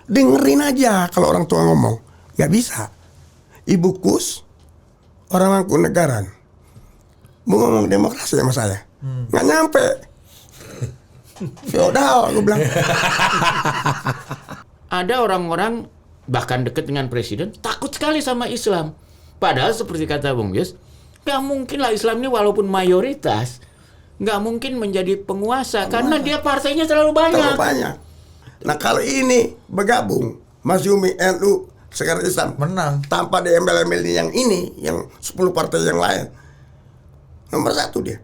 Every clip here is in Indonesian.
dengerin aja kalau orang tua ngomong. Gak bisa. Ibu Kus, orang Mangkunegaran, mau ngomong demokrasi sama saya, nggak nyampe. Feodal, gue bilang. Ada orang-orang bahkan dekat dengan presiden takut sekali sama Islam. Padahal seperti kata Bung Yus, nggak mungkin lah Islam ini walaupun mayoritas nggak mungkin menjadi penguasa karena dia partainya terlalu banyak. Nah kalau ini bergabung Mas Yumi NU sekarang Islam menang tanpa diembel-embel yang ini, yang 10 partai yang lain, nomor 1 dia.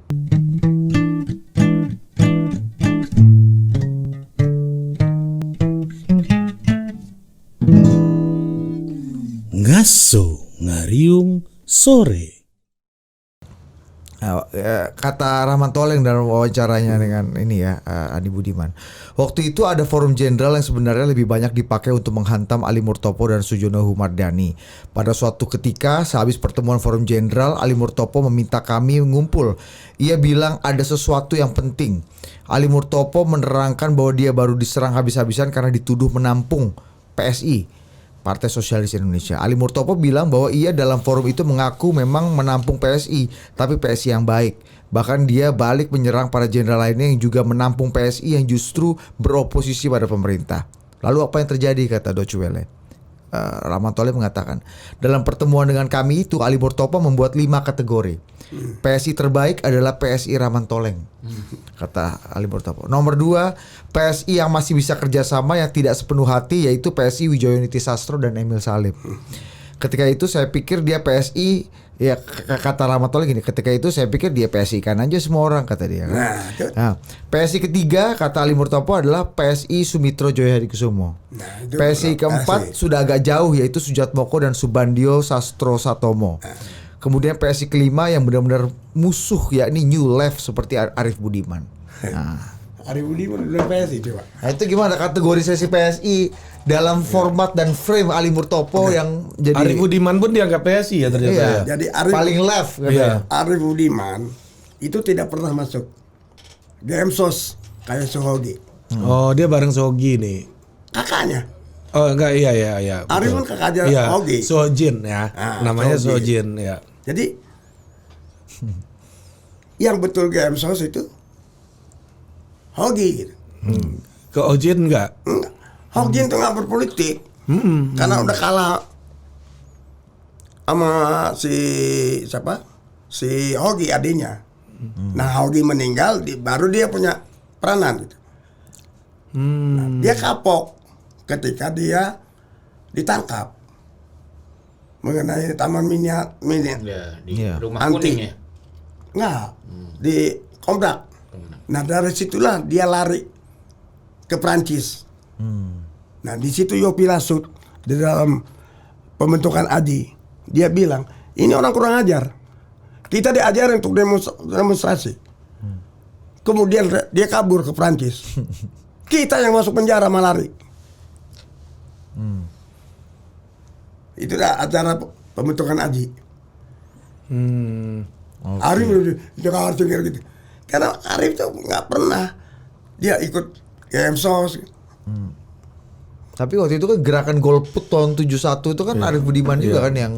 Ngaso ngariung sore. Kata Rahman Toleng dalam wawancaranya dengan ini ya, Andi Budiman. Waktu itu ada forum jenderal yang sebenarnya lebih banyak dipakai untuk menghantam Ali Murtopo dan Sujono Humardani. Pada suatu ketika sehabis pertemuan forum jenderal, Ali Murtopo meminta kami ngumpul. Ia bilang ada sesuatu yang penting. Ali Murtopo menerangkan bahwa dia baru diserang habis-habisan karena dituduh menampung PSI, Partai Sosialis Indonesia. Ali Murtopo bilang bahwa ia dalam forum itu mengaku memang menampung PSI, tapi PSI yang baik. Bahkan dia balik menyerang para jenderal lainnya yang juga menampung PSI yang justru beroposisi pada pemerintah. Lalu apa yang terjadi, kata Deutsche Welle? Rahman Toleng mengatakan, dalam pertemuan dengan kami itu Ali Murtopo membuat 5 kategori. PSI terbaik adalah PSI Rahman Toleng, kata Ali Murtopo. Nomor 2, PSI yang masih bisa kerjasama yang tidak sepenuh hati, yaitu PSI Wijoyo Nitisastro dan Emil Salim. Ketika itu saya pikir dia PSI, ya kata Rahman Toleng gini, ketika itu saya pikir dia PSI kan aja semua orang, kata dia. Nah, PSI ketiga kata Ali Murtopo adalah PSI Sumitro Jayahadikusumo. PSI keempat sudah agak jauh, yaitu Sujatmoko dan Subandio Sastro Satomo. Kemudian PSI kelima yang benar-benar musuh, yakni New Left seperti Arief Budiman. Arief Budiman udah PSI coba. Nah itu gimana kategorisasi PSI dalam format dan frame Ali Murtopo yang jadi Arief Budiman pun dianggap PSI ya ternyata. Iya. Ya. Jadi Arief, paling left Iya. Arief Budiman itu tidak pernah masuk Gemsos kayak Sohogi. Oh, dia bareng Sogi nih. Kakaknya. Oh enggak, iya. Arief kan betul. kakaknya Iya, Sogi. Sojin ya. Namanya Sojin ya. Jadi yang betul Gemsos itu Hogi gitu. Ke Ojin enggak? Hogi itu nggak berpolitik karena udah kalah sama si Hogi adiknya. Nah Hogi meninggal, baru dia punya peranan gitu. Nah, dia kapok ketika dia ditangkap mengenai taman mini Ya, di rumah anti. kuning ya. Nggak, di Komdak. Nah dari situlah dia lari ke Prancis. Nah di situ Yopi Lasut di dalam pembentukan ADI dia bilang ini orang kurang ajar. Kita diajarin untuk demonstrasi. Kemudian dia kabur ke Prancis. Kita yang masuk penjara malah lari. Itu dah acara pembentukan ADI. Arief juga harus gitu. Karena Arief tuh nggak pernah dia ikut Gemsos. Tapi waktu itu kan gerakan golput tahun 71 itu kan Arief Budiman juga kan yang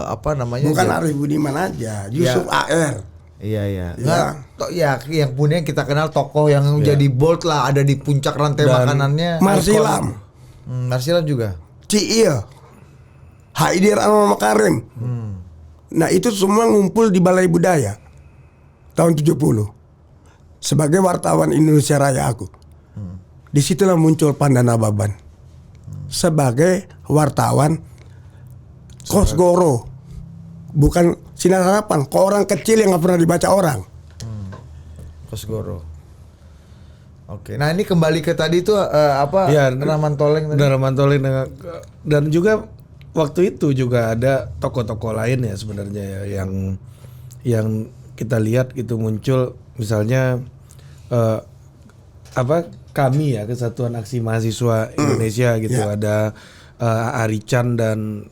apa namanya? Bukan Arief Budiman aja, Yusuf AR. Iya. Nggak, yang kemudian kita kenal tokoh yang jadi bold lah, ada di puncak rantai makanannya. Marsilam. Marsilam juga. Ciil. Haidir Anwar Makarim. Nah itu semua ngumpul di Balai Budaya tahun 70 sebagai wartawan Indonesia Raya aku. Disitulah muncul Pandana Baban sebagai wartawan Kosgoro, bukan Sinar Harapan, koran kecil yang nggak pernah dibaca orang. Kosgoro. Oke, nah ini kembali ke tadi itu Rahman Toleng tadi. Rahman Toleng dan juga waktu itu juga ada tokoh-tokoh lain ya sebenarnya ya, yang kita lihat gitu muncul, misalnya kami ya, Kesatuan Aksi Mahasiswa Indonesia gitu, ada Ari Chan dan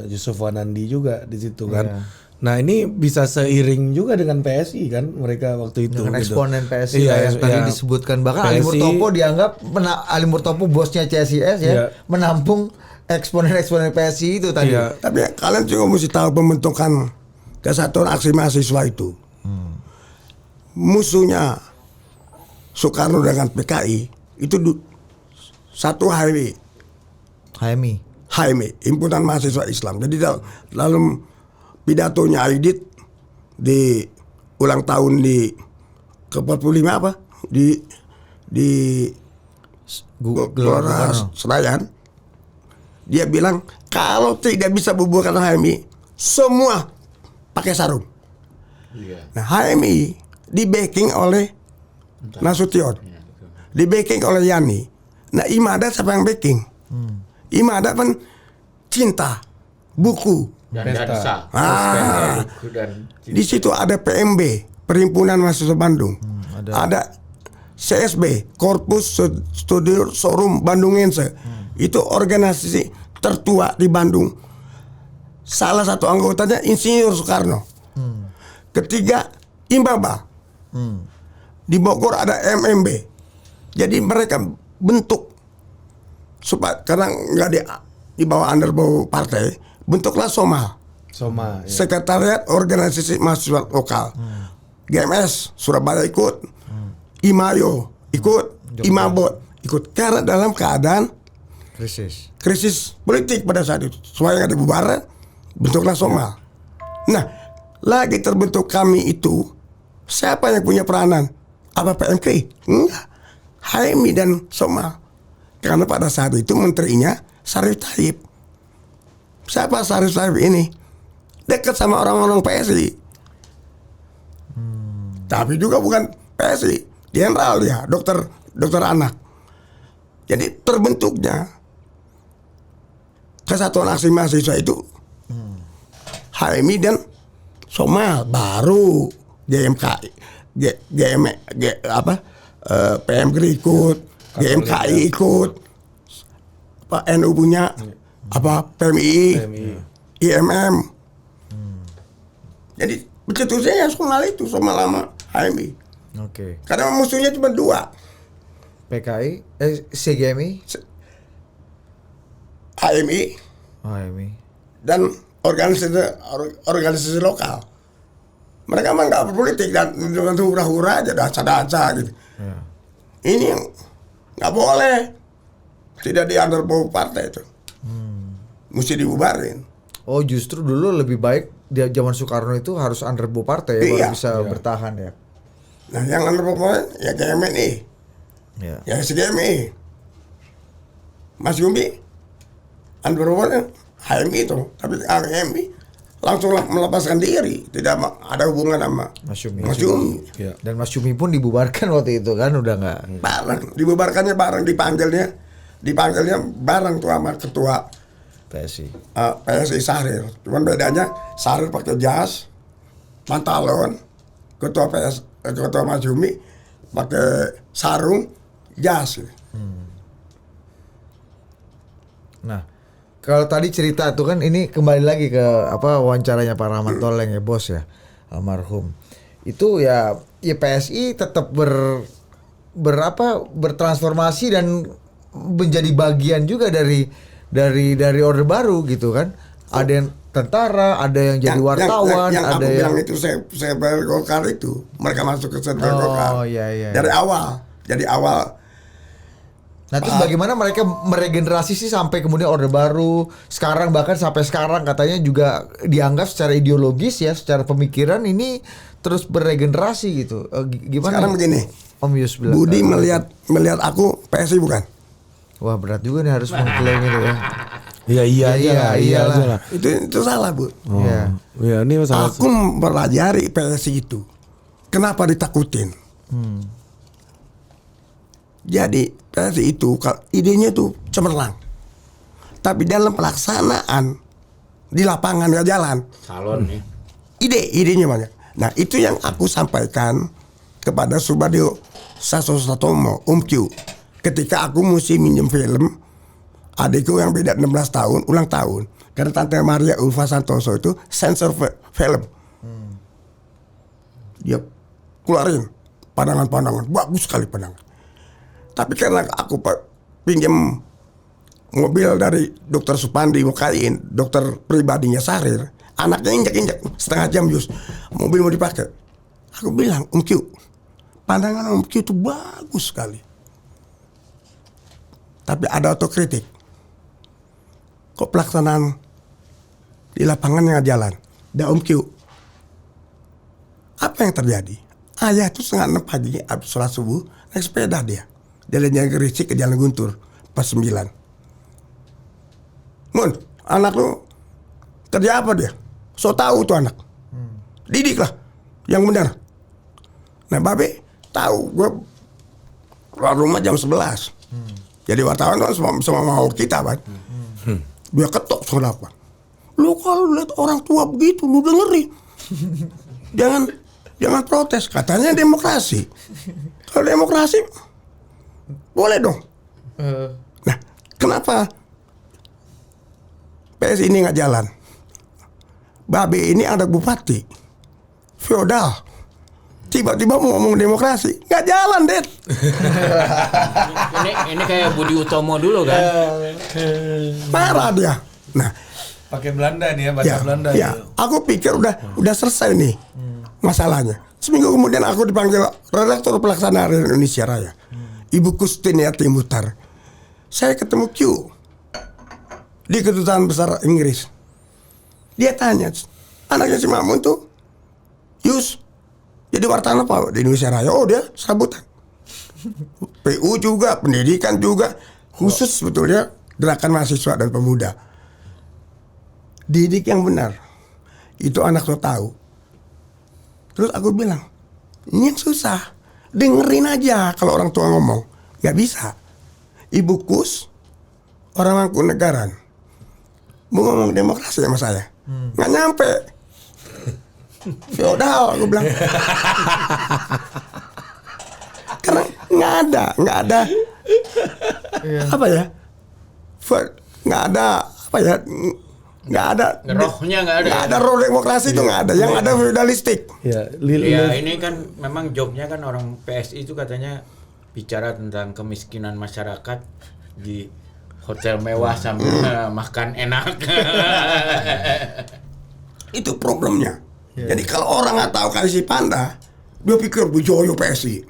Yusuf Wanandi juga di situ kan. Nah ini bisa seiring juga dengan PSI kan mereka waktu itu. Dengan gitu. eksponen PSI Iya, yang tadi iya. disebutkan, bahkan Ali PSI Murtopo dianggap Ali Murtopo bosnya CSIS ya, Iya. menampung eksponen PSI itu tadi. Iya. Tapi kalian juga mesti tahu pembentukan Kesatuan Aksi Mahasiswa itu. Musuhnya Soekarno dengan PKI itu satu HMI. HMI, Himpunan Mahasiswa Islam. Jadi dalam pidatonya Aidit di ulang tahun di ke-45 apa? Di Gelora Senayan, dia bilang kalau tidak bisa bubarkan HMI, semua pakai sarung. Iya. Nah, HMI di backing oleh Nasution, di backing oleh Yani. Nah, Imada siapa yang backing? Imada kan cinta, buku. Dan dansa. Buku dan Di situ ada PMB, Perhimpunan Mahasiswa Bandung. Ada CSB, Korpus Studiorum Bandungense. Itu organisasi tertua di Bandung. Salah satu anggotanya Insinyur Soekarno. Ketiga Imbaba. Di Bogor ada MMB. Jadi mereka bentuk supaya karena nggak di bawah underbow partai, bentuklah Soma. Soma. Ya. Sekretariat Organisasi Mahasiswa Lokal. GMS Surabaya ikut, Imayo ikut, Imabot ikut. Karena dalam keadaan krisis politik pada saat itu, supaya nggak dibubaran, bentuklah Soma. Nah, lagi terbentuk kami itu, siapa yang punya peranan? Apa PMK? Enggak, HMI dan Soma. Karena pada saat itu menterinya Syarif Taib. Siapa Syarif Taib ini? Dekat sama orang-orang PSI. Tapi juga bukan PSI, general dia, dokter anak. Jadi terbentuknya Kesatuan Aksi Mahasiswa itu HMI dan Soma, baru GMKI, PMG ikut, GMKI ikut, Pak NU punya PMI, IMM. Jadi pencetusnya Soma itu, Soma lama HMI. Oke. Karena musuhnya cuma dua, PKI, CGMI, HMI HMI. dan organisasi lokal. Mereka emang nggak berpolitik dan dengan hura-hura aja, dansa gitu. Ya. Ini yang nggak boleh, tidak di underbow partai itu, mesti dibubarin. Oh, justru dulu lebih baik di zaman Soekarno itu harus underbow partai ya, Iya. baru bisa bertahan ya. Nah, yang underbow partai ya GMI, Ya. ya SGMI, Mas Yumi, underbow partai HMI itu, tapi HMI langsung melepaskan diri, tidak ada hubungan sama Mas Yumi. Mas Yumi. Ya. Dan Mas Yumi pun dibubarkan waktu itu kan, udah nggak. Bareng, dibubarkannya bareng, dipanggilnya bareng tuh sama ketua PSI. PSI Syahrir. Cuman bedanya Syahrir pakai jas, pantalon, ketua Mas Yumi pakai sarung, jas. Nah, kalau tadi cerita tuh kan, ini kembali lagi ke wawancaranya Pak Rahmat Toleng ya, bos ya, almarhum. Itu ya PSI tetap bertransformasi dan menjadi bagian juga dari Orde Baru gitu kan. Ada yang tentara, ada yang jadi wartawan, yang ada aku yang bilang itu saya bayar Golkar itu, mereka masuk ke sentra Golkar. Iya. Dari awal. Jadi awal. Nah, terus bagaimana mereka meregenerasi sih sampai kemudian Orde Baru, sekarang bahkan sampai sekarang katanya juga dianggap secara ideologis ya, secara pemikiran ini terus beregenerasi gitu. Gimana? Sekarang begini, Om Yus bilang. Budi melihat aku PSI bukan? Wah, berat juga nih harus mengklaim itu ya. Iyalah. Itu salah, Bu. Iya. Ya, ini masalah. Aku mempelajari PSI itu. Kenapa ditakutin? Jadi PSI itu idenya tuh cemerlang, tapi dalam pelaksanaan di lapangan nggak jalan. Salon nih. Idenya banyak. Nah, itu yang aku sampaikan kepada Subadio Sasosatomo, Om Q, ketika aku mesti minjem film adikku yang beda 16 tahun ulang tahun, karena Tante Maria Ulfa Santoso itu sensor film. dia keluarin pandangan-pandangan, bagus sekali pandangan. Tapi karena aku pinjam mobil dari Dokter Supandi Mukain, dokter pribadinya Sarir, anaknya injak-injak setengah jam Yus, mobil mau dipakai. Aku bilang, Om Q, pandangan Om Q itu bagus sekali. Tapi ada otokritik. Kok pelaksanaan di lapangan nggak jalan? Dan Om Q, apa yang terjadi? Ayah itu 5:30 pagi habis sholat subuh naik sepeda dia. Dari Jalan Gerisik ke Jalan Guntur pas 9. Mun, anak lu kerja apa dia? So tahu tuh anak. Didik lah yang benar. Nah, Babe tahu gue keluar rumah jam 11. Jadi wartawan kan semua mau kita kan. Dia ketok soal apa? Lu kalau lihat orang tua begitu, lu dengerin. Jangan protes. Katanya demokrasi. Kalau demokrasi boleh dong. Nah, kenapa PS ini nggak jalan? Babe ini ada bupati feodal. Tiba-tiba mau ngomong demokrasi, nggak jalan, Det. Ini kayak Budi Utomo dulu kan. Marah dia. Nah, Pakai Belanda nih ya, bahasa Belanda. ya. Aku pikir udah selesai nih masalahnya. Seminggu kemudian aku dipanggil redaktur pelaksana Radio Indonesia Raya, Ibu Kustiniati Muhtar. Saya ketemu Q di Kedutaan Besar Inggris. Dia tanya, anaknya si Mamun tuh, Yus, jadi wartawan apa di Indonesia Raya? Oh, dia serabutan. PU juga, pendidikan juga, khusus sebetulnya gerakan mahasiswa dan pemuda. Didik yang benar, itu anak lo tahu. Terus aku bilang, ini yang susah, dengerin aja kalau orang tua ngomong. Gak bisa. Ibu Kus, orang Mangkunegaran, mau ngomong demokrasi sama saya, nggak nyampe. Feodal, aku bilang. Karena nggak ada apa ya? Nggak ada apa ya? Nggak ada Rohnya nggak ada. Nggak ada roh demokrasi itu nggak ada. Yang ada feudalistik. Ya, Ya ini kan memang jobnya kan orang PSI itu katanya bicara tentang kemiskinan masyarakat di hotel mewah sambil makan enak. Itu problemnya. Jadi kalau orang nggak tahu kasih panda, dia pikir Bujoyo PSI.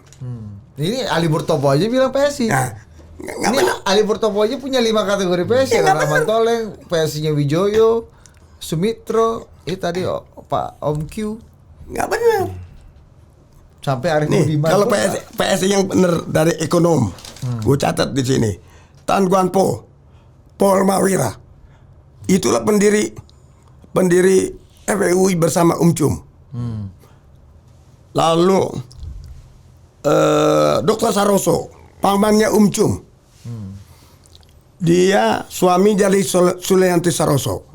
Ini Ali Murtopo aja bilang PSI. Nah, nggak Ini benar. Ali Murtopo aja punya 5 kategori PSI. Ya, nggak Rahman Toleng, PSI-nya Wijoyo, Sumitro, tadi Pak Om Q, Nggak benar. sampai Arif Nih, Budiman. kalau pun PSI yang benar dari ekonom, gue catat di sini. Tan Guan Po, Paul Mawira, itulah pendiri FPUI bersama Cum. Lalu Dr. Saroso, pamannya Cum. Dia suami dari Sulianti Saroso.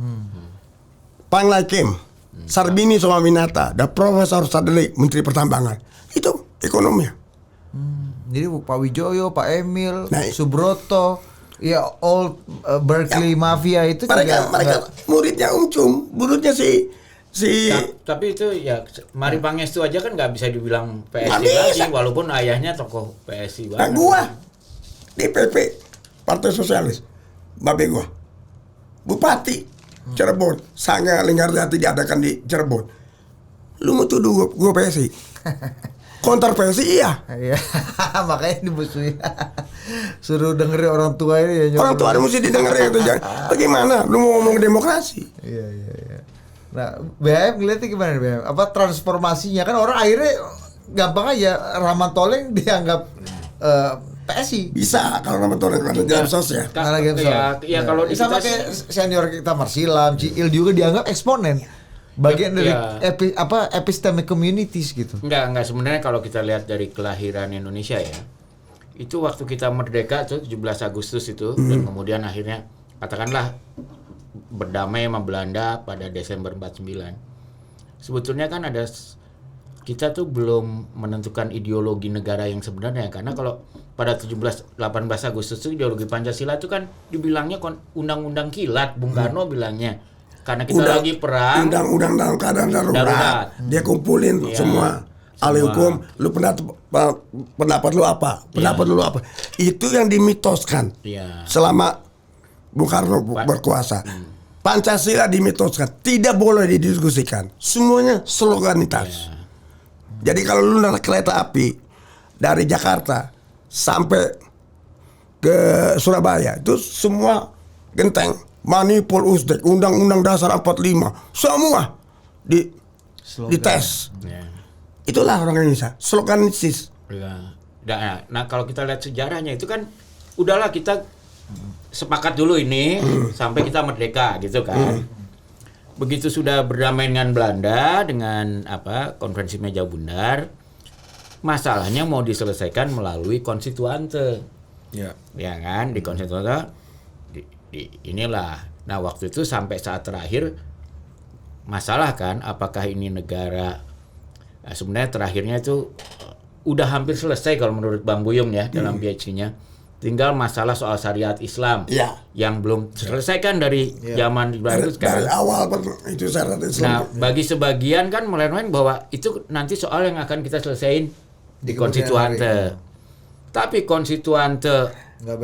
Panglakim, Sarbini Somaminata, dan Profesor Sadeli, Menteri Pertambangan. Itu ekonominya. Jadi Pak Wijoyo, Pak Emil, Nah, Subroto, ya old Berkeley Mafia itu Mereka juga muridnya Cum, muridnya si Tapi itu ya Mari Pangestu aja kan nggak bisa dibilang PSI Nggak lagi bisa. walaupun ayahnya tokoh PSI Nah, banget. gua di PP Partai Sosialis, babe gua bupati Cirebon, Sangga Linggarjati diadakan di Cirebon. Lu mau tuduh gua PSI? Konter PSI iya. Iya, makanya dimusuhin. Suruh dengerin orang tua ini ya. Orang tua mesti didengerin itu. Bagaimana? Lu mau ngomong demokrasi? Iya. Nah, BM ngeliatnya gimana nih BM? Apa transformasinya kan orang akhirnya gampang aja Rahman Toleng dianggap PSI. Bisa kalau nama Toleng ada dalam sos ya. Karena game Ya kalau di sama kita kayak sih- senior kita Marsilam, Ciil juga dianggap eksponen. Bagian dari Ya. epistemic communities gitu. Enggak sebenarnya kalau kita lihat dari kelahiran Indonesia ya. Itu waktu kita merdeka tuh 17 Agustus itu dan kemudian akhirnya katakanlah berdamai sama Belanda pada Desember 49. Sebetulnya kan kita tuh belum menentukan ideologi negara yang sebenarnya karena kalau pada 18 Agustus itu ideologi Pancasila itu kan dibilangnya undang-undang kilat, Bung Karno bilangnya. Karena kita lagi perang. Undang-undang dalam keadaan darurat. Darurat. Dia kumpulin Ya. semua ahli hukum, lu pendapat lu apa? Pendapat lu apa? Itu yang dimitoskan Iya. selama Bung Karno berkuasa. Pancasila dimitoskan, tidak boleh didiskusikan. Semuanya sloganitas. Jadi kalau lu naik kereta api dari Jakarta sampai ke Surabaya, itu semua genteng, manipul Uzbek, Undang-Undang Dasar 45, semua dites. Ya. Itulah orang Indonesia, sloganistis. Ya. Nah, kalau kita lihat sejarahnya itu kan udahlah kita sepakat dulu ini sampai kita merdeka gitu kan. Begitu sudah berdamai dengan Belanda dengan konferensi meja bundar, masalahnya mau diselesaikan melalui konstituante. Ya. Ya kan, di konstituante inilah. Nah, waktu itu sampai saat terakhir masalah kan apakah ini negara sebenarnya terakhirnya itu udah hampir selesai kalau menurut Bang Buyung ya dalam PhD-nya. Tinggal masalah soal syariat Islam yang belum selesaikan dari zaman Ibrahim itu sekarang. Dari awal itu syariat Islam. Nah, bagi sebagian kan melainkan bahwa itu nanti soal yang akan kita selesaiin di konstituante. Tapi konstituante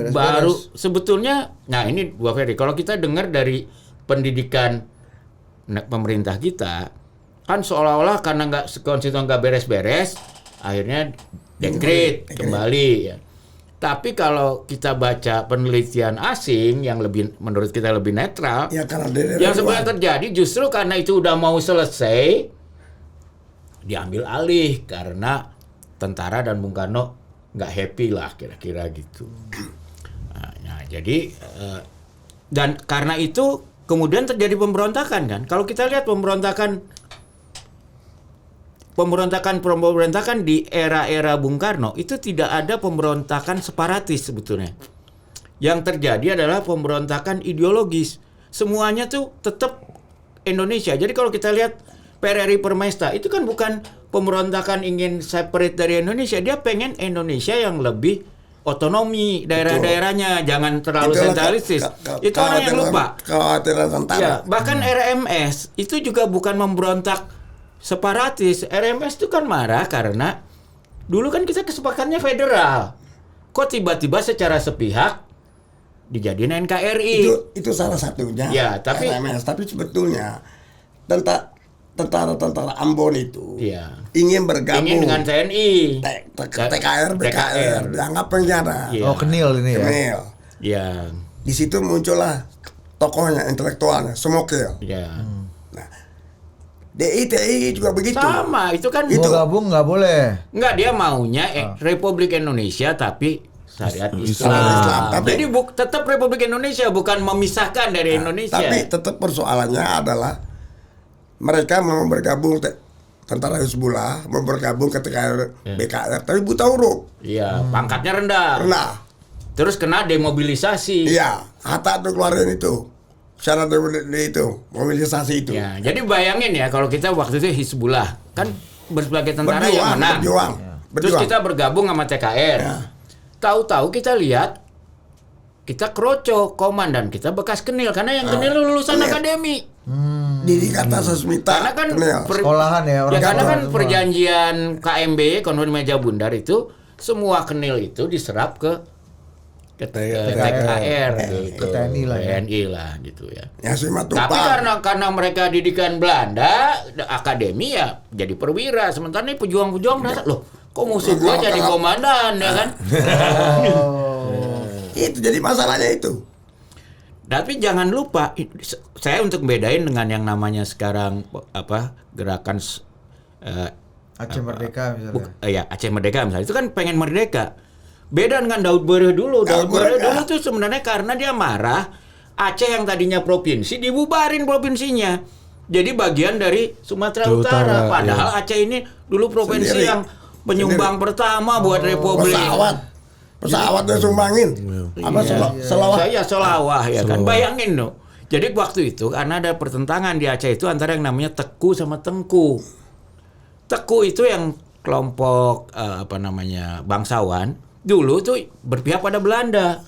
baru sebetulnya, nah ini Bu Ferry, kalau kita dengar dari pendidikan pemerintah kita, kan seolah-olah karena konstituante nggak beres-beres, akhirnya dekret kembali ya. Tapi kalau kita baca penelitian asing yang lebih menurut kita lebih netral, yang sebenarnya terjadi justru karena itu udah mau selesai diambil alih karena tentara dan Bung Karno nggak happy lah kira-kira gitu. Nah, jadi dan karena itu kemudian terjadi pemberontakan kan. Kalau kita lihat pemberontakan di era-era Bung Karno itu tidak ada pemberontakan separatis sebetulnya. Yang terjadi adalah pemberontakan ideologis. Semuanya tuh tetap Indonesia. Jadi kalau kita lihat PRRI Permesta itu kan bukan pemberontakan ingin separate dari Indonesia. Dia pengen Indonesia yang lebih otonomi daerah-daerahnya, jangan terlalu sentralistis. Itu orang yang lupa. Ya, bahkan RMS itu juga bukan memberontak separatis. RMS itu kan marah karena dulu kan kita kesepakatannya federal. Kok tiba-tiba secara sepihak dijadiin NKRI? Itu salah satunya. Ya, tapi RMS, tapi sebetulnya tentara Ambon itu ingin ingin bergabung dengan TNI. TKR, BKR, dianggap penjara. Oh, Kenil ini ya. Kenil. Ya. Di situ muncullah tokohnya, intelektualnya, Smokil. Ya. DITI juga begitu. Sama, itu kan Mau gabung nggak boleh. Nggak, dia maunya Republik Indonesia tapi syariat Islam. Tapi, jadi tetap Republik Indonesia, bukan memisahkan dari Indonesia. Tapi tetap persoalannya adalah mereka mau bergabung tentara Hizbullah, mau bergabung ke TKR, BKR, tapi buta huruf. Iya, pangkatnya rendah. Terus kena demobilisasi. Iya, Hatta tuh keluarin itu. Syarat itu, mobilisasi itu. Ya, jadi bayangin ya kalau kita waktu itu Hizbullah kan berbagai tentara yang menang. Berjuang. Terus kita bergabung sama TKR. Tahu-tahu kita lihat kita kroco, komandan kita bekas Kenil karena yang Kenil lulusan akademi. Didikan Sasmita. Karena kan sekolahan ya orang. Karena kan perjanjian KMB, Konferensi Meja Bundar itu semua Kenil itu diserap ke TKR gitu, TNI lah gitu ya. Tapi karena mereka didikan Belanda, akademi ya jadi perwira. Sementara ini pejuang-pejuang merasa loh, kok musuh gua jadi komandan ya kan? Itu jadi masalahnya itu. Tapi jangan lupa, saya untuk bedain dengan yang namanya sekarang gerakan Aceh Merdeka misalnya. Aceh Merdeka misalnya itu kan pengen merdeka. Beda dengan Daud Bereh dulu. Daud Bereh dulu tuh sebenarnya karena dia marah Aceh yang tadinya provinsi dibubarin provinsinya. Jadi bagian dari Sumatera Utara. Padahal Aceh ini dulu provinsi yang penyumbang pertama buat Republik. Pesawat dia sumbangin. Selawah ya kan. Bayangin loh. Jadi waktu itu karena ada pertentangan di Aceh itu antara yang namanya Teku sama Tengku. Teku itu yang kelompok bangsawan. Dulu tuh berpihak pada Belanda.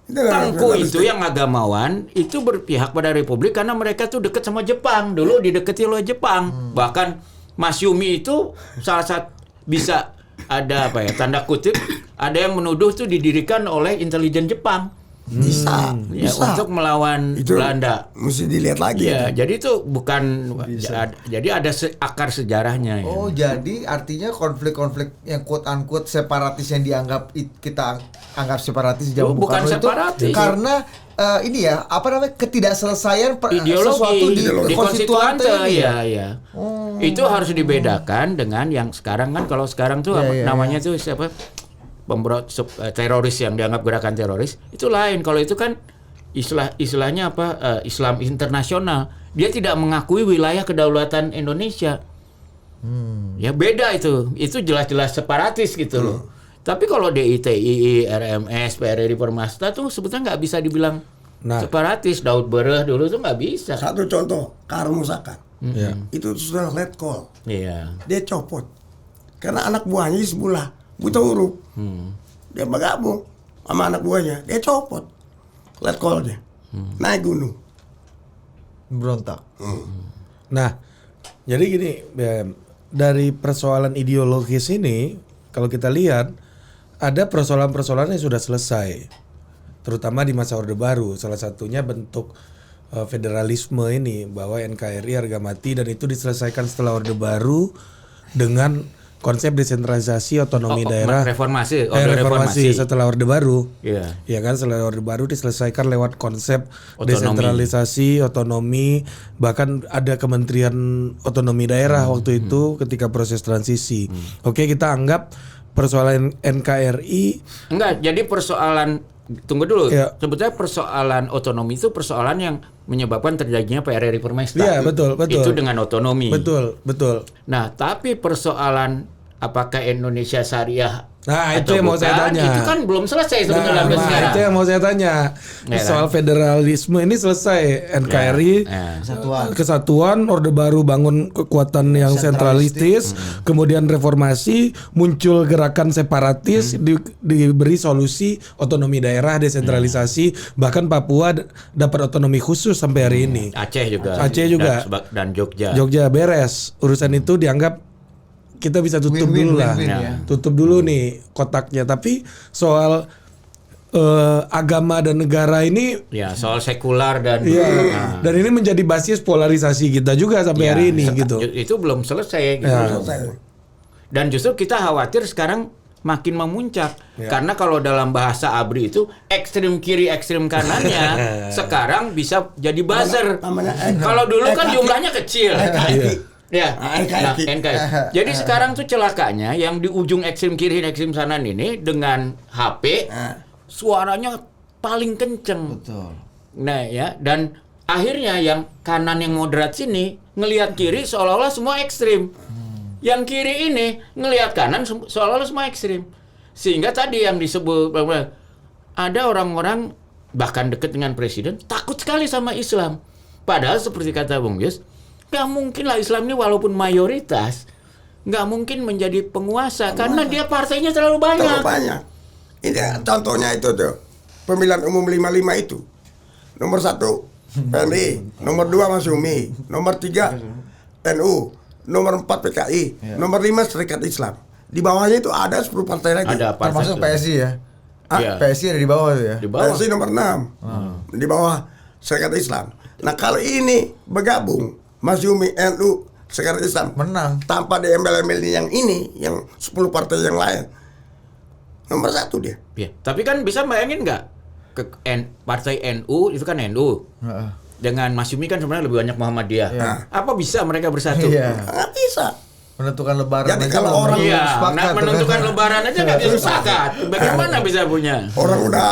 Tengku itu yang agamawan itu berpihak pada Republik karena mereka tuh dekat sama Jepang. Dulu dideketi oleh Jepang. Bahkan Masyumi itu salah satu bisa ada apa ya tanda kutip ada yang menuduh itu didirikan oleh intelijen Jepang. Bisa, Ya, bisa. untuk melawan Itu Belanda. mesti dilihat lagi. Ya, jadi itu bukan jadi ada akar sejarahnya ya. Oh, jadi artinya konflik-konflik yang quote unquote separatis yang dianggap kita anggap separatis Oh, jauh bukan Bung Karno separatis. itu karena ini ya apa namanya ketidakselesaian Ideologi sesuatu di konstituante ini ya. Itu harus dibedakan dengan yang sekarang kan kalau sekarang tuh Iya, iya, namanya tuh siapa teroris yang dianggap gerakan teroris itu lain. Kalau itu kan istilahnya apa Islam internasional, dia tidak mengakui wilayah kedaulatan Indonesia. Ya beda itu jelas-jelas separatis gitu loh. Tapi kalau DITII, RMS, PRRI Permasta tuh sebetulnya nggak bisa dibilang separatis. Daud Bereh dulu tuh nggak bisa. Satu contoh, Karl Musakan. Ya. Itu sudah let call. Iya. Dia copot. Karena anak buahnya sebelah buta huruf. Dia bergabung sama anak buahnya. Dia copot. Let call dia. Naik gunung. berontak. Nah, jadi gini, dari persoalan ideologis ini, kalau kita lihat, ada persoalan-persoalan yang sudah selesai. Terutama di masa Orde Baru, salah satunya bentuk federalisme ini, bahwa NKRI harga mati, dan itu diselesaikan setelah Orde Baru dengan konsep desentralisasi otonomi daerah. Reformasi, reformasi setelah Orde Baru. Iya. Ya kan, setelah Orde Baru diselesaikan lewat konsep Otonomi. desentralisasi, otonomi, bahkan ada kementerian otonomi daerah waktu itu ketika proses transisi. Oke, kita anggap persoalan NKRI. Enggak, jadi persoalan tunggu dulu. Ya. Sebetulnya persoalan otonomi itu persoalan yang menyebabkan terjadinya PRRI Permesta. Iya, betul. Itu dengan otonomi. Betul. Nah, tapi persoalan apakah Indonesia syariah? Nah, atau itu yang mau saya bukan, tanya. Itu kan belum selesai sebetulnya sampai sekarang. itu yang mau saya tanya. Ya, Soal kan? federalisme ini selesai. NKRI, Ya. kesatuan, Orde Baru bangun kekuatan yang sentralistis, kemudian reformasi, muncul gerakan separatis, diberi solusi otonomi daerah, desentralisasi, bahkan Papua dapat otonomi khusus sampai hari ini. Aceh juga. Dan Jogja. Jogja beres. Urusan itu dianggap kita bisa tutup Win-win, dulu lah. win-win ya. Tutup dulu nih kotaknya. Tapi soal agama dan negara ini, Ya, soal sekular dan ya, dan ini menjadi basis polarisasi kita juga sampai hari ini gitu. Itu belum selesai gitu. Ya. Selesai. Dan justru kita khawatir sekarang makin memuncak. Karena kalau dalam bahasa ABRI itu ekstrem kiri ekstrem kanannya sekarang bisa jadi buzzer. Namanya Kalau dulu kan NKRI. jumlahnya kecil. Ya, NKRI. NKRI. Jadi sekarang tuh celakanya yang di ujung ekstrem kiri dan ekstrem kanan ini dengan HP suaranya paling kenceng. Betul. Nah ya, dan akhirnya yang kanan yang moderat sini ngelihat kiri seolah-olah semua ekstrim. Yang kiri ini ngelihat kanan seolah-olah semua ekstrim. Sehingga tadi yang disebut ada orang-orang bahkan dekat dengan presiden takut sekali sama Islam. Padahal seperti kata Bung Yus, nggak mungkin lah Islam ini walaupun mayoritas nggak mungkin menjadi penguasa karena dia partainya terlalu banyak. Terlalu banyak. Ini contohnya itu tuh pemilihan umum 55 itu. Nomor 1 PNI, nomor 2 Masyumi, nomor 3 NU, nomor 4 PKI, nomor 5 Serikat Islam. Di bawahnya itu ada 10 partai lagi. Ada partai Termasuk tuh. PSI ya. Iya. PSI ada di bawah tuh ya. Di bawah. PSI nomor 6. Di bawah Serikat Islam. Nah, kalau ini bergabung Masyumi, NU, Serikat Islam Menang. tanpa diembel-embel yang ini, yang 10 partai yang lain, nomor 1 dia. Ya, tapi kan bisa bayangin nggak partai NU itu kan NU Heeh. dengan Masyumi kan sebenarnya lebih banyak Muhammadiyah. Apa bisa mereka bersatu? Iya. Nggak bisa. Menentukan lebaran Jadi aja kalau nggak orang- bisa Iya, sepakat, nah, menentukan lebaran aja nggak bisa sepakat. Bagaimana bisa punya? Orang udah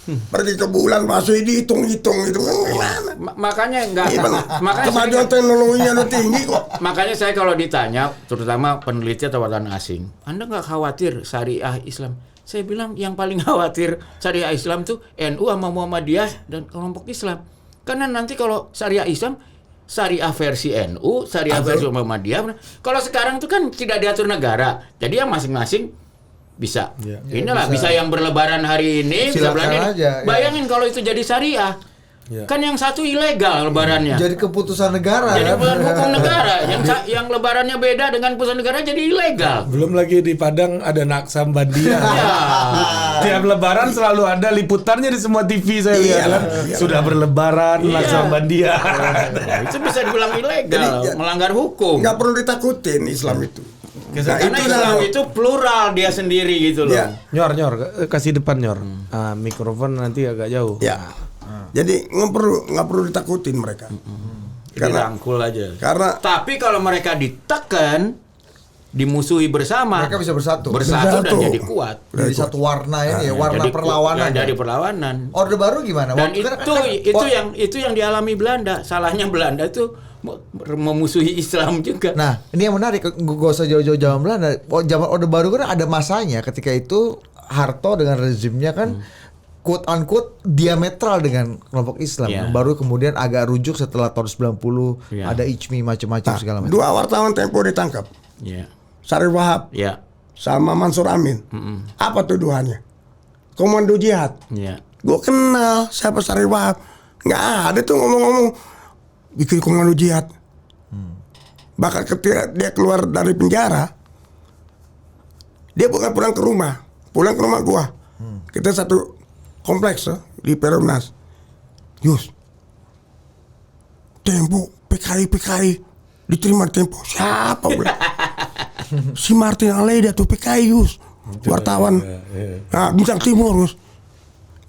pergi ke bulan masih dihitung-hitung gitu. Gimana? Makanya nggak. Gimana? Makanya Kemajuan teknologinya udah tinggi kok. Makanya saya kalau ditanya, terutama peneliti atau wartawan asing, Anda nggak khawatir syariah Islam? Saya bilang yang paling khawatir syariah Islam tuh NU sama Muhammadiyah dan kelompok Islam. Karena nanti kalau syariah Islam, syariah versi NU, syariah versi Muhammadiyah. Kalau sekarang tuh kan tidak diatur negara, jadi yang masing-masing bisa. Inilah bisa yang berlebaran hari ini, bisa Silakan belanja. aja, ya. Bayangin kalau itu jadi syariah. Ya. Kan yang satu ilegal lebarannya. Jadi keputusan negara Jadi kan? bukan hukum negara. Yang lebarannya beda dengan keputusan negara jadi ilegal. Belum lagi di Padang ada Naksabandia. Tiap lebaran selalu ada liputannya di semua TV saya lihat kan. Sudah berlebaran Naksabandia. Itu bisa dibilang ilegal, melanggar hukum. Nggak perlu ditakutin Islam itu. Nah, Karena Islam itu plural dia sendiri gitu loh. Ya. Nyor, kasih depan Nyor. Mikrofon nanti agak jauh. Ya. Jadi nggak perlu ditakutin mereka. Dirangkul aja. Karena Tapi kalau mereka ditekan, dimusuhi bersama, Mereka bisa bersatu. dan Bersatu. jadi kuat. Jadi satu warna ini ya, warna Jadi perlawanan. dari perlawanan. Orde Baru gimana? Dan Waktu itu yang dialami Belanda. Salahnya Belanda itu memusuhi Islam juga. Nah, ini yang menarik. Gak usah jauh-jauh zaman Belanda. Zaman Orde Baru kan ada masanya ketika itu Harto dengan rezimnya kan quote unquote diametral dengan kelompok Islam. Yeah. Baru kemudian agak rujuk setelah tahun 90 Yeah. ada Ijmi macam-macam segala macam. 2 wartawan Tempo ditangkap. Ya. Syarif Wahab Ya. sama Mansur Amin. Apa tuduhannya? Komando jihad. Ya. Gue kenal siapa Syarif Wahab. Nggak ada tuh ngomong-ngomong bikin komando jihad. Bahkan ketika dia keluar dari penjara, dia bukan pulang ke rumah gua. Kita satu kompleks di Perumnas. Yus, Tempo, PKI diterima di Tempo. Siapa bilang? Si Martin Aleda tuh PKI Yus, wartawan. Nah, Bintang Timur Yus.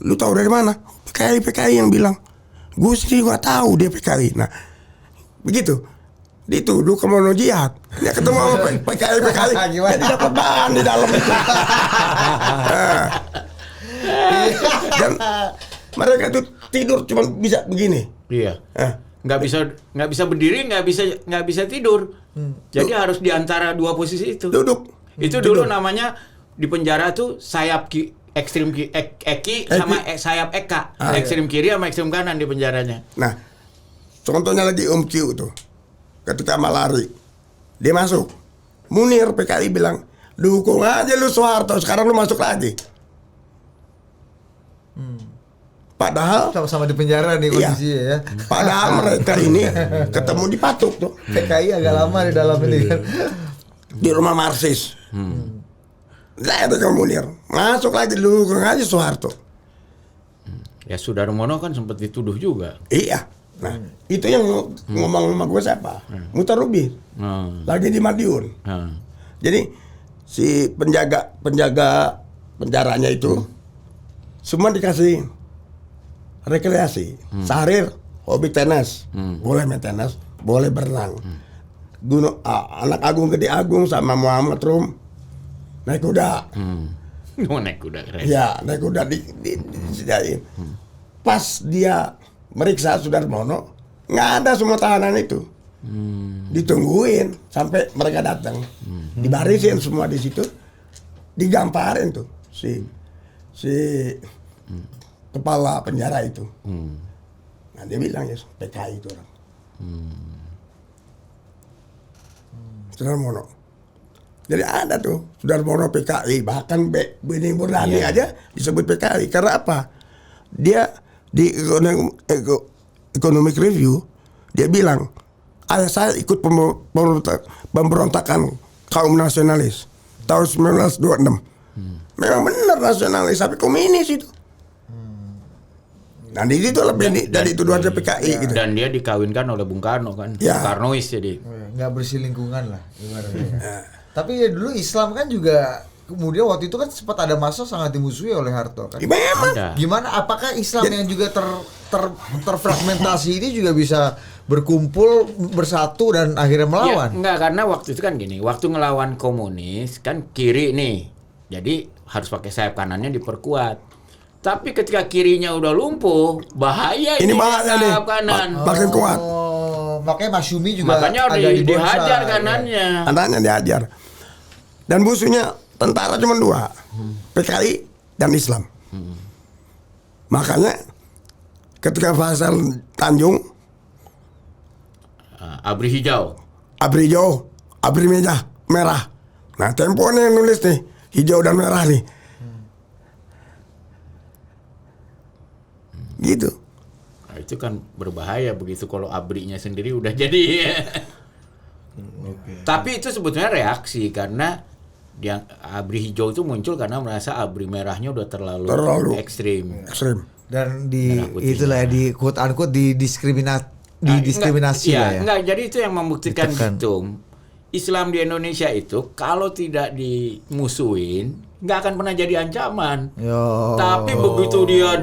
Lu tahu dari mana? PKI yang bilang. Gue sendiri gak tahu dia PKI. Nah, begitu. Dituduh komando jihad. Dia ketemu sama PKI. Jadi dapat bahan di dalam itu. Dan mereka tuh tidur cuma bisa begini. Iya. Nggak bisa berdiri, nggak bisa tidur. Jadi harus di antara dua posisi itu. Duduk. Itu dulu namanya di penjara tuh sayap ekstrim Eki sama sayap Eka. Ekstrim kiri sama ekstrim kanan di penjaranya. Nah, contohnya lagi Om Q tuh. Ketika malari, dia masuk. Munir PKI bilang, dukung aja lu Soeharto, sekarang lu masuk lagi. Padahal Sama-sama di penjara nih Iya. kondisinya ya. Padahal mereka ini ketemu di Patuk tuh, PKI agak lama di dalam ini kan. di rumah Marsis. Saya tuh Munir, masuk lagi dukung aja Soeharto. Ya Sudarmono kan sempat dituduh juga. Iya. Nah, itu yang ngomong sama gue siapa? Mutar Lubis. Lagi di Madiun. Jadi si penjaga penjaranya itu semua dikasih rekreasi. Sahrir hobi tenis, boleh main tenis, boleh berenang. Gunung Anak Agung Gede Agung sama Muhammad Rum naik kuda. Naik kuda keren. Ya, naik kuda disediain. Pas dia meriksa Sudarmono, nggak ada semua tahanan itu. Ditungguin sampai mereka datang. Dibarisin semua di situ. Digamparin tuh si kepala penjara itu. Nah, dia bilang ya PKI itu orang. Sudarmono. Jadi ada tuh Sudarmono PKI, bahkan Beni Murdani aja disebut PKI. Karena apa? Dia di Economic Review dia bilang, ayah saya ikut pemberontakan kaum nasionalis tahun 1926. Memang benar nasionalis, tapi komunis itu. Nah di situ lebih dari tuduhannya PKI gitu. Dan dia dikawinkan oleh Bung Karno kan. Ya. Karnois jadi. Nggak bersih lingkungan lah ibaratnya. Tapi ya dulu Islam kan juga kemudian waktu itu kan sempat ada masa sangat dimusuhi oleh Harto kan. Ya, memang. Ada. Gimana apakah Islam yang juga terfragmentasi ini juga bisa berkumpul bersatu dan akhirnya melawan? Ya, enggak, karena waktu itu kan gini, waktu ngelawan komunis kan kiri nih. Jadi harus pakai sayap kanannya diperkuat. Tapi ketika kirinya udah lumpuh, bahaya Ini bahaya nih. sayap kanan. Makin kuat. Oh, makanya Masyumi juga Makanya agak udah dibonsai, dihajar ya. kanannya. Anaknya diajar. Dan musuhnya tentara cuma 2, PKI dan Islam. Makanya ketika Faisal Tanjung, Abri hijau. abri hijau, abri merah. Nah, Tempo nih yang nulis nih, hijau dan merah nih. Gitu. Nah, itu kan berbahaya begitu kalau ABRI-nya sendiri udah jadi. Tapi itu sebetulnya reaksi karena yang ABRI hijau itu muncul karena merasa ABRI merahnya udah terlalu ekstrim. Dan di Merah putihnya. itulah ya, di quote unquote didiskriminasi lah ya. Enggak, jadi itu yang membuktikan Ditekan. gitu. Islam di Indonesia itu kalau tidak dimusuhin nggak akan pernah jadi ancaman. Yo. Tapi begitu dia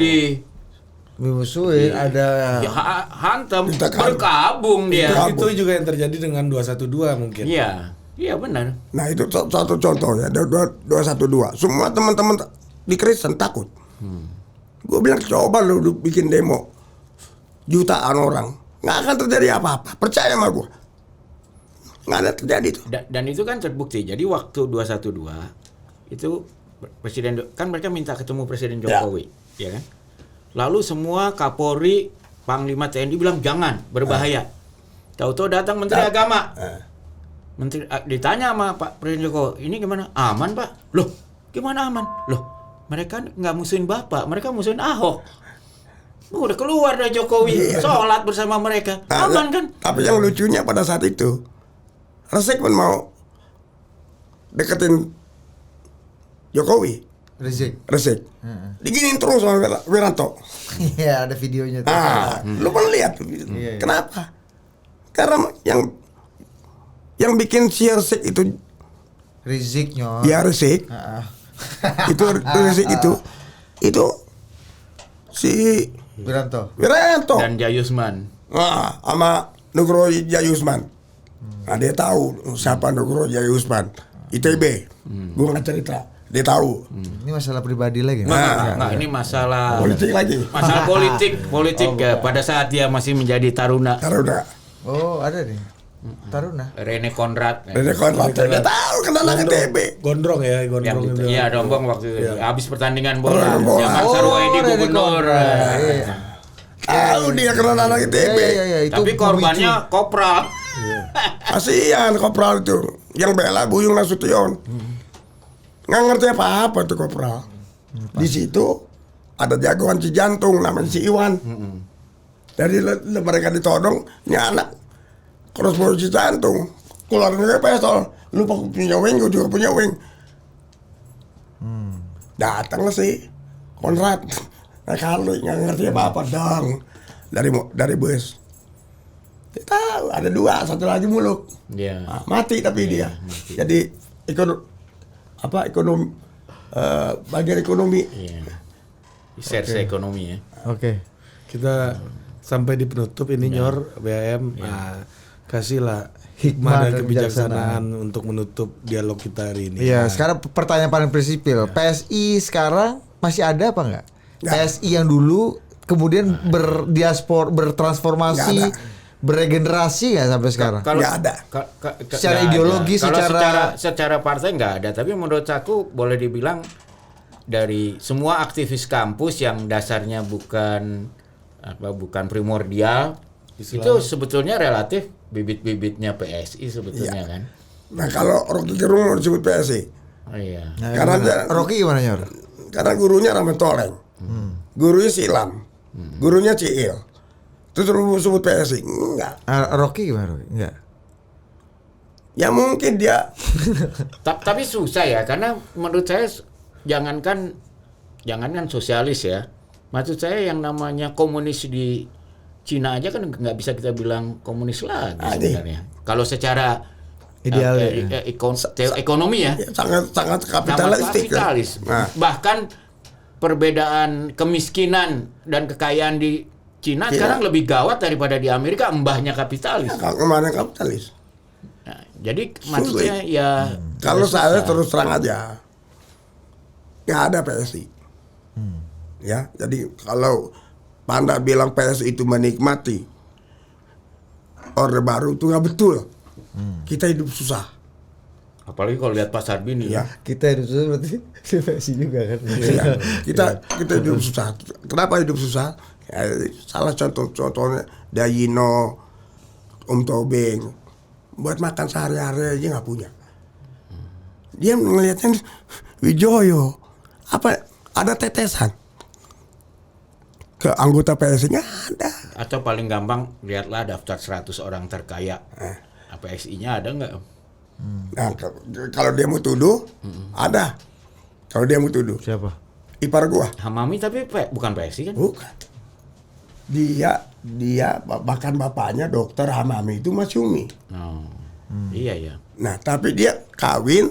dimusuhin ada hantam, Ditekan. berkabung dia. Itu juga yang terjadi dengan 212 mungkin. Iya, iya benar. Nah itu satu contoh ya, 212. Semua teman-teman di Kristen takut. Gue bilang coba lu bikin demo jutaan orang, nggak akan terjadi apa-apa. Percaya sama gue, nggak ada terjadi itu. Dan itu kan terbukti. Jadi waktu 212 itu presiden kan mereka minta ketemu Presiden Jokowi, ya kan? Lalu semua Kapolri, Panglima TNI bilang jangan, berbahaya. Tahu-tahu datang Menteri Agama. Menteri ditanya sama Pak Presiden Jokowi, ini gimana? Aman Pak? Loh, gimana aman? Loh, mereka nggak musuhin Bapak, mereka musuhin Ahok. Udah keluar dari Jokowi, sholat bersama mereka, aman kan? Tapi yang lucunya pada saat itu, Resik pun mau deketin Jokowi, Rizik. Resik. Diginiin terus sama Wiranto. Iya, ada videonya tuh. Lu kan lihat kenapa? Karena yang bikin si Resik itu Rizik nyor. ya Resik. Itu Resik itu si Wiranto. Wiranto. Dan Jayusman. Sama Nugroho Jayusman. Nah, dia tahu siapa Nugroho Jayusman. ITB. Gue nggak cerita. Dia tahu. Ini masalah pribadi lagi. Nah, ini masalah Politik lagi. masalah politik ya, pada saat dia masih menjadi taruna. Taruna. Oh, ada nih. Taruna. Rene Konrad. Dia kontrak. Dia tahu kenal ITB. Gondrong ya, Yang gondrong itu, itu. iya Dombong waktu itu. Habis pertandingan bola. Pertandingan bola. Zaman Sarwoedi Rene gubernur. Konrad. Iya. Tahu dia kenal anak ITB. Iya, itu Tapi korbannya kopral. Kasihan kopral itu. Yang bela Buyung Nasution. Nggak ngerti apa-apa tuh kopral. Di situ ada jagoan Cijantung namanya si Iwan. Dari mereka ditodong, ini anak cross polisi Cijantung. Keluar dari pistol, lu punya wing, gue juga punya wing. Datanglah si Konrad. Naik Harley, nggak ngerti apa-apa dong. Dari bus. Dia tahu ada dua, satu lagi muluk. Iya. Mati tapi dia. Jadi ekonomi bagian ekonomi. Iya. Research ekonomi ya. Oke. Kita sampai di penutup ini Nyor BAM. Nah, kasihlah hikmah dan kebijaksanaan untuk menutup dialog kita hari ini. Iya, sekarang pertanyaan paling prinsipil. PSI sekarang masih ada apa enggak? PSI yang dulu kemudian bertransformasi, Nggak ada. beregenerasi nggak sampai sekarang? Nggak ada. Secara nggak ideologi, ada. Kalau secara- secara partai nggak ada. Tapi menurut aku boleh dibilang dari semua aktivis kampus yang dasarnya bukan primordial, itu sebetulnya relatif bibit-bibitnya PSI sebetulnya kan. Nah kalau Rocky Gerung mau disebut PSI. Oh, iya. Nah, Karena gimana? Rocky gimana Nyor? Karena gurunya Rahmat Toleng. Gurunya Silam. Gurunya Ciil. Terus lu sebut PSI? Enggak. Rocky gimana Rocky? Enggak. Ya mungkin dia Tapi susah ya, karena menurut saya jangankan sosialis ya. Maksud saya yang namanya komunis di Cina aja kan nggak bisa kita bilang komunis lagi sebenarnya. Kalau secara Ideal ekonomi ya, sangat sama kapitalistik. kapitalis. Nah, Bahkan perbedaan kemiskinan dan kekayaan di Cina sekarang lebih gawat daripada di Amerika, mbahnya kapitalis. kemana kapitalis? Nah, jadi maksudnya ya Kalau susah. saya terus terang aja, nggak ada PSI. Ya, jadi kalau Panda bilang PSI itu menikmati Orde Baru itu nggak betul. Kita hidup susah. Apalagi kalau lihat Pak Sarbini Ya. Kita hidup susah berarti PSI juga kan. Ya, kita hidup susah. Kenapa hidup susah? Ya, salah contohnya Dayino, Om Tobing, buat makan sehari-hari aja nggak punya. Dia ngelihatnya Wijoyo, apa ada tetesan. ke anggota PSI nggak ada. Atau paling gampang lihatlah daftar 100 orang terkaya. PSI-nya ada nggak? Nah, kalau dia mau tuduh, ada. Kalau dia mau tuduh, Siapa? ipar gua. Hamami tapi bukan PSI kan? Bukan. Dia bahkan bapaknya dokter Hamami itu Masyumi. Oh. Iya ya. Nah, tapi dia kawin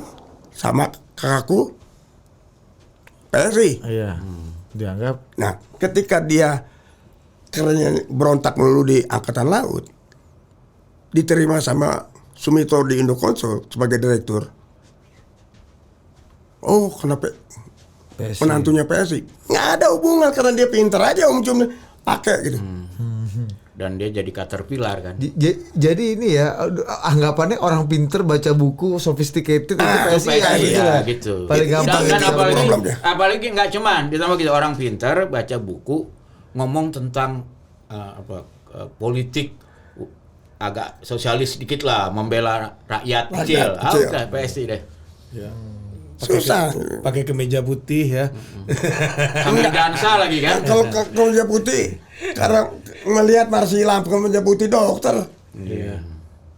sama kakakku PSI. Iya. Dianggap Nah, ketika dia karena berontak melulu di Angkatan Laut, diterima sama Sumitro di Indokonsul sebagai direktur. Oh, kenapa PSI. menantunya PSI? Nggak ada hubungan karena dia pinter aja cuma pakai gitu. Dan dia jadi caterpillar kan? Jadi ini ya anggapannya orang pinter baca buku sophisticated itu PSI ya, gitu Iya lah. gitu. Paling gampang Dan itu apalagi problemnya. apalagi nggak cuman ditambah gitu orang pintar baca buku ngomong tentang politik agak sosialis sedikit lah, membela rakyat kecil. kecil. Udah PSI deh. Ya. Susah. Pakai kemeja putih ya. Sambil dansa lagi kan? Kalau kemeja putih, karena melihat Marsila kemeja putih dokter, Iya.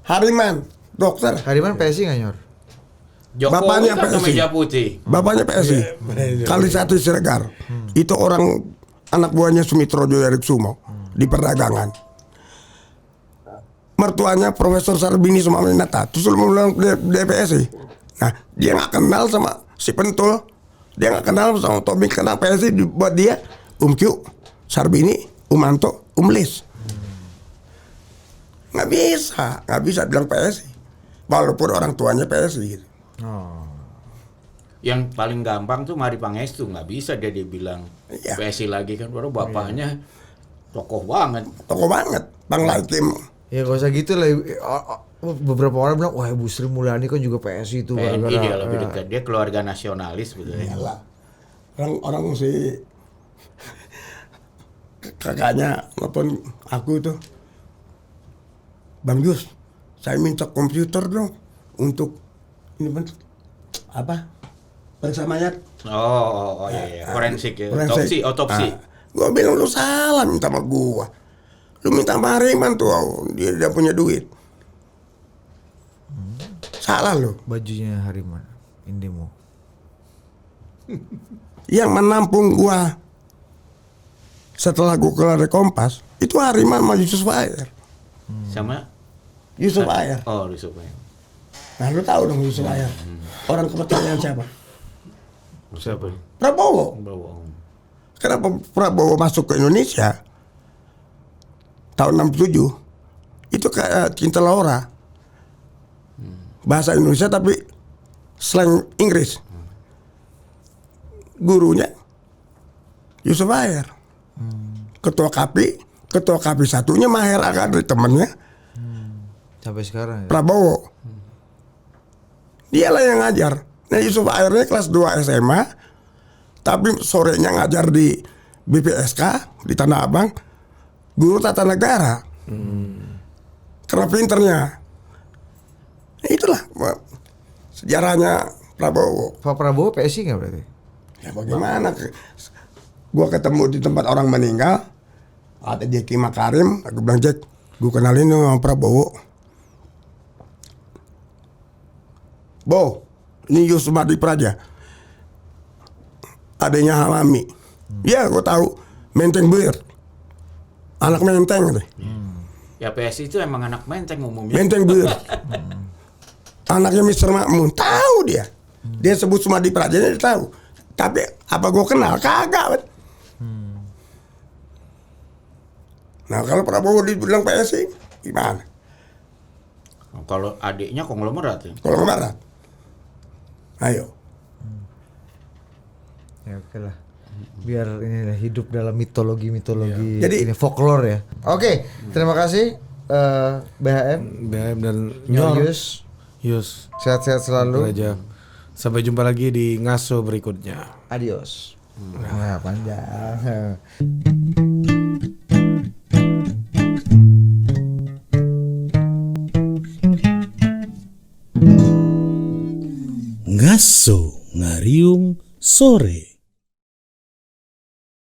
Hariman dokter, Hariman PSI nggak nyor? Jokowi Bapaknya kan PSI. kemeja putih. bapaknya PSI, kali satu Siregar, itu orang anak buahnya Sumitro Joyokusumo di perdagangan. Mertuanya Profesor Sarbini Sumaminata, terus lu bilang DPSI. Nah, dia nggak kenal sama si Pentul, dia nggak kenal sama Tommy, kenal PSI buat dia Q, Sarbini, Anto, Lis. Nggak bisa bilang PSI, walaupun orang tuanya PSI gitu. Yang paling gampang tuh Mari Pangestu, nggak bisa dia bilang Iya. PSI lagi kan, baru bapaknya tokoh banget. Tokoh banget, Bang Laikim. Ya gak usah gitu lah. Beberapa orang bilang, wah Bu Sri Mulyani kan juga PSI itu. PNI dia lebih dekat, dia keluarga nasionalis gitu ya. Iyalah. Orang si kakaknya nelfon aku tuh, Bang Yus, saya minta komputer dong untuk ini apa? Periksa mayat. Oh iya, forensik ya. Forensik. Otopsi. Gua bilang lu salah minta sama gua. Lu minta sama Hariman tuh, dia punya duit. Salah lu. Bajunya Hariman, Indemo. Yang menampung gua setelah gua keluar dari Kompas itu Hariman sama Yusuf Ayer. Sama Yusuf Ayer. Oh, Yusuf Ayer. Nah lu tahu dong Yusuf Ayer. Orang kepercayaan siapa? Siapa? Prabowo. Prabowo. Kenapa Prabowo masuk ke Indonesia tahun 67 itu kayak Cinta Laura, bahasa Indonesia tapi slang Inggris. Gurunya Yusuf Ayer, ketua KAPI satunya Maher Akadri, temennya Sampai sekarang ya. Prabowo. Dialah yang ngajar. Nah Yusuf Akhirnya kelas 2 SMA, tapi sorenya ngajar di BPSK di Tanah Abang, guru tata negara. Karena pinternya. Ya itulah sejarahnya Prabowo. Pak Prabowo PSI nggak berarti? Ya bagaimana? Gua ketemu di tempat orang meninggal, ada Jeki Makarim, aku bilang Jack, gue kenalin sama Prabowo. Bo, ini Yusuf Madi Praja, adanya Hamami. Ya, gue tahu, Menteng Bir, anak Menteng deh. Ya PSI itu emang anak menteng umumnya. Menteng Bir, anaknya Mr. Makmun, tahu dia. Dia sebut Sumadi Praja, dia tahu. Tapi apa gue kenal? Kagak. Nah kalau Prabowo dibilang PSI, gimana? Kalau adiknya konglomerat ya. Kalau kemarin, ayo. Ya oke lah. Biar ini lah, hidup dalam mitologi Jadi- ini folklore ya. Oke, terima kasih BHM, BM dan Nyor. Yus. Yus. Sehat-sehat selalu. Raja. Sampai jumpa lagi di ngaso berikutnya. Adios. Wah, panjang. Ngaso ngariung sore.